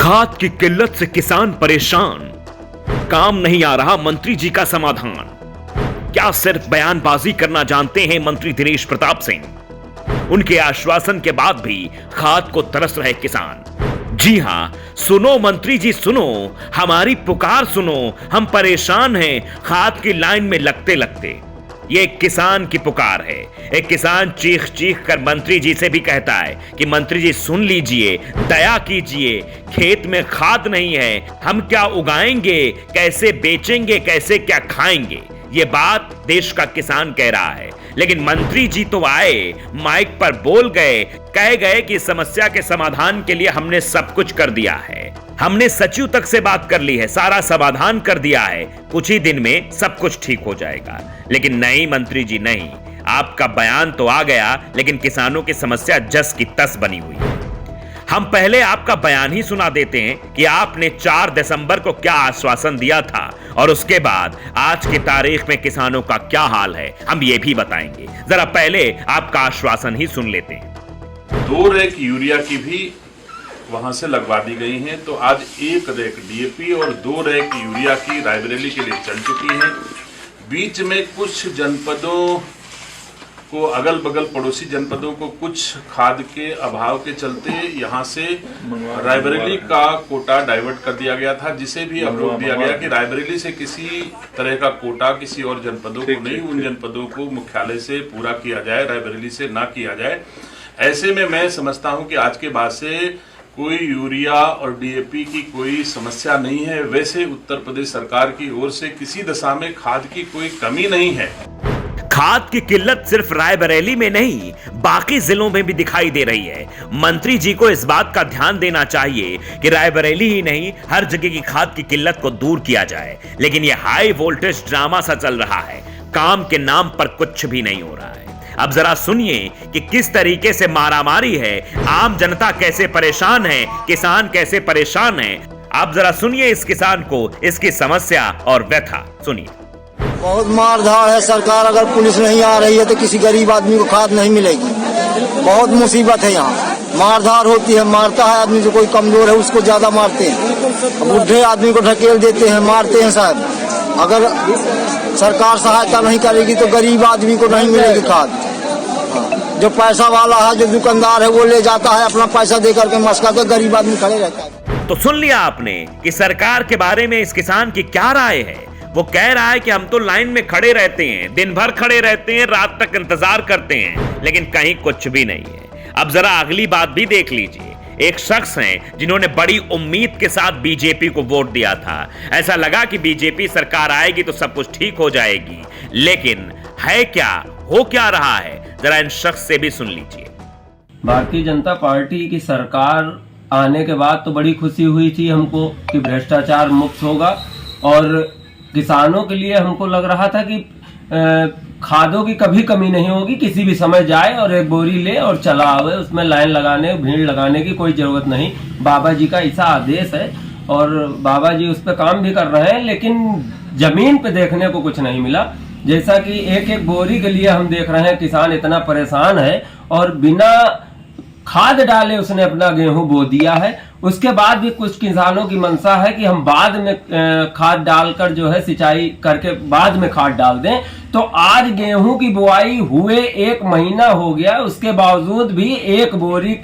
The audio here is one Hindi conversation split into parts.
खाद की किल्लत से किसान परेशान, काम नहीं आ रहा मंत्री जी का समाधान। क्या सिर्फ बयानबाजी करना जानते हैं मंत्री दिनेश प्रताप सिंह? उनके आश्वासन के बाद भी खाद को तरस रहे किसान। जी हां, सुनो मंत्री जी सुनो, हमारी पुकार सुनो, हम परेशान हैं खाद की लाइन में लगते लगते। ये एक किसान की पुकार है। एक किसान चीख चीख कर मंत्री जी से भी कहता है कि मंत्री जी सुन लीजिए, दया कीजिए, खेत में खाद नहीं है, हम क्या उगाएंगे, कैसे बेचेंगे, कैसे क्या खाएंगे। ये बात देश का किसान कह रहा है। लेकिन मंत्री जी तो आए, माइक पर बोल गए, कह गए कि समस्या के समाधान के लिए हमने सब कुछ कर दिया है, हमने सचिव तक से बात कर ली है, सारा समाधान कर दिया है, कुछ ही दिन में सब कुछ ठीक हो जाएगा। लेकिन नहीं मंत्री जी नहीं, आपका बयान तो आ गया लेकिन किसानों की समस्या जस की तस बनी हुई है। हम पहले आपका बयान ही सुना देते हैं कि आपने 4 दिसंबर को क्या आश्वासन दिया था और उसके बाद आज की तारीख में किसानों का क्या हाल है, हम ये भी बताएंगे। जरा पहले आपका आश्वासन ही सुन लेते हैं। 2 रैक यूरिया की भी वहां से लगवा दी गई हैं, तो आज 1 रैक डीएपी और 2 रैक यूरिया की रायबरेली के लिए चल चुकी हैं। बीच में कुछ जनपदों को, अगल बगल पड़ोसी जनपदों को कुछ खाद के अभाव के चलते यहां से रायबरेली का कोटा डाइवर्ट कर दिया गया था, जिसे भी अब रोक दिया गया कि रायबरेली से किसी तरह का कोटा किसी और जनपदों को नहीं, उन जनपदों को मुख्यालय से पूरा किया जाए, रायबरेली से ना किया जाए। ऐसे में मैं समझता हूं कि आज के बाद से कोई यूरिया और डीएपी की कोई समस्या नहीं है। वैसे उत्तर प्रदेश सरकार की ओर से किसी दशा में खाद की कोई कमी नहीं है। खाद की किल्लत सिर्फ रायबरेली में नहीं, बाकी जिलों में भी दिखाई दे रही है। मंत्री जी को इस बात का ध्यान देना चाहिए कि रायबरेली ही नहीं, हर जगह की खाद की किल्लत को दूर किया जाए। लेकिन यह हाई वोल्टेज ड्रामा सा चल रहा है, काम के नाम पर कुछ भी नहीं हो रहा है। अब जरा सुनिए कि किस तरीके से मारामारी है, आम जनता कैसे परेशान है, किसान कैसे परेशान है। आप जरा सुनिए इस किसान को, इसकी समस्या और व्यथा सुनिए। बहुत मारधाड़ है सरकार, अगर पुलिस नहीं आ रही है तो किसी गरीब आदमी को खाद नहीं मिलेगी। बहुत मुसीबत है यहाँ, मारधाड़ होती है, मारता है आदमी जो कोई कमजोर है उसको ज्यादा मारते हैं, बुढ़े आदमी को ढकेल देते हैं, मारते हैं साहब। अगर सरकार सहायता नहीं करेगी तो गरीब आदमी को नहीं मिलेगी खाद। जो पैसा वाला है, जो दुकानदार है, वो ले जाता है अपना पैसा दे करके मस्का के, गरीब आदमी खड़े रहता है। तो सुन लिया आपने कि सरकार के बारे में इस किसान की क्या राय है। वो कह रहा है कि हम तो लाइन में खड़े रहते हैं, दिन भर खड़े रहते हैं, रात तक इंतजार करते हैं, लेकिन कहीं कुछ भी नहीं है। अब जरा अगली बात भी देख लीजिए। एक शख्स हैं जिन्होंने बड़ी उम्मीद के साथ बीजेपी को वोट दिया था। ऐसा लगा कि बीजेपी सरकार आएगी तो सब कुछ ठीक हो जाएगी, लेकिन है क्या, हो क्या रहा है, जरा इन शख्स से भी सुन लीजिए। भारतीय जनता पार्टी की सरकार आने के बाद तो बड़ी खुशी हुई थी हमको कि भ्रष्टाचार मुक्त होगा, और किसानों के लिए हमको लग रहा था कि खादों की कभी कमी नहीं होगी, किसी भी समय जाए और एक बोरी ले और चला आवे, उसमें लाइन लगाने, भीड़ लगाने की कोई जरूरत नहीं। बाबा जी का ऐसा आदेश है और बाबा जी उस पर काम भी कर रहे हैं, लेकिन जमीन पे देखने को कुछ नहीं मिला। जैसा कि एक एक बोरी के लिए हम देख रहे हैं किसान इतना परेशान है, और बिना खाद डाले उसने अपना गेहूं बो दिया है। उसके बाद भी कुछ किसानों की मंशा है कि हम बाद में खाद डालकर जो है सिंचाई करके बाद में खाद डाल दें। तो आज गेहूं की बुआई हुए 1 महीना हो गया, उसके बावजूद भी 1 बोरी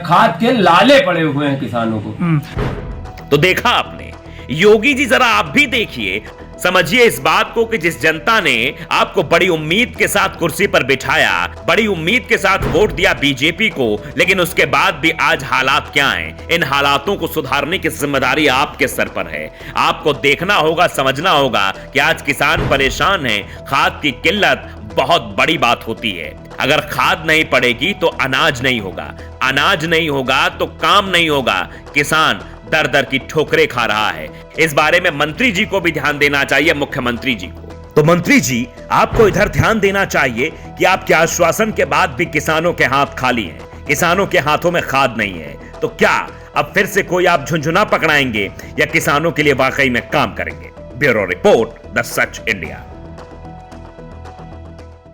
खाद के लाले पड़े हुए हैं किसानों को। तो देखा आपने, योगी जी जरा आप भी देखिए, समझिए इस बात को कि जिस जनता ने आपको बड़ी उम्मीद के साथ कुर्सी पर बिठाया, बड़ी उम्मीद के साथ वोट दिया बीजेपी को, लेकिन उसके बाद भी आज हालात क्या हैं। इन हालातों को सुधारने की जिम्मेदारी आपके सर पर है। आपको देखना होगा, समझना होगा कि आज किसान परेशान है। खाद की किल्लत बहुत बड़ी बात होती है। अगर खाद नहीं पड़ेगी तो अनाज नहीं होगा, अनाज नहीं होगा तो काम नहीं होगा। किसान दर दर की ठोकरें खा रहा है। इस बारे में मंत्री जी को भी ध्यान देना चाहिए, मुख्यमंत्री जी को। तो मंत्री जी, आपको इधर ध्यान देना चाहिए कि आपके आश्वासन के बाद भी किसानों के हाथ खाली हैं, किसानों के हाथों में खाद नहीं है। तो क्या अब फिर से कोई आप झुंझुना पकड़ाएंगे या किसानों के लिए वाकई में काम करेंगे? Bureau report, the such India.